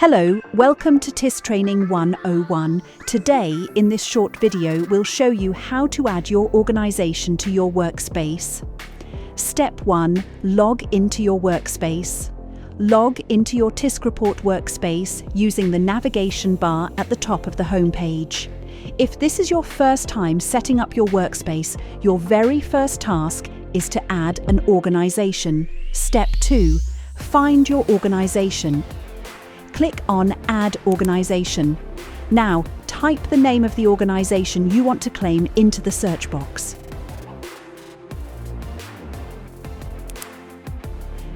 Hello, welcome to TISCtraining 101. Today, in this short video, we'll show you how to add your organization to your workspace. Step 1. Log into your workspace. Log into your TISCreport workspace using the navigation bar at the top of the home page. If this is your first time setting up your workspace, your very first task is to add an organization. Step 2. Find your organization. Click on Add Organization. Now, type the name of the organization you want to claim into the search box.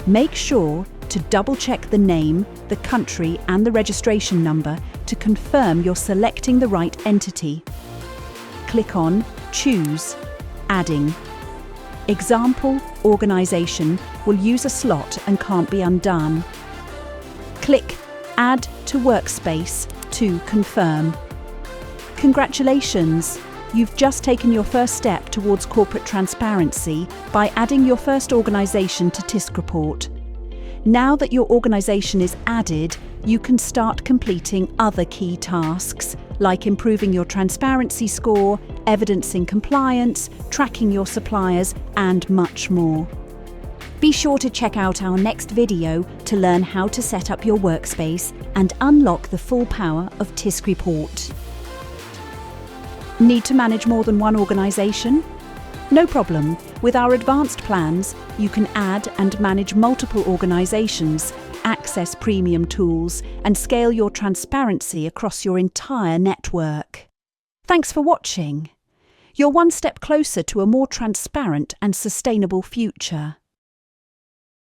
Make sure to double-check the name, the country, and the registration number to confirm you're selecting the right entity. Click on Choose, Adding. Example organization will use a slot and can't be undone. Click Add to Workspace to confirm. Congratulations! You've just taken your first step towards corporate transparency by adding your first organization to TISCreport. Now that your organization is added, you can start completing other key tasks, like improving your transparency score, evidencing compliance, tracking your suppliers, and much more. Be sure to check out our next video to learn how to set up your workspace and unlock the full power of TISCreport. Need to manage more than one organization? No problem. With our advanced plans, you can add and manage multiple organizations, access premium tools, and scale your transparency across your entire network. Thanks for watching. You're one step closer to a more transparent and sustainable future.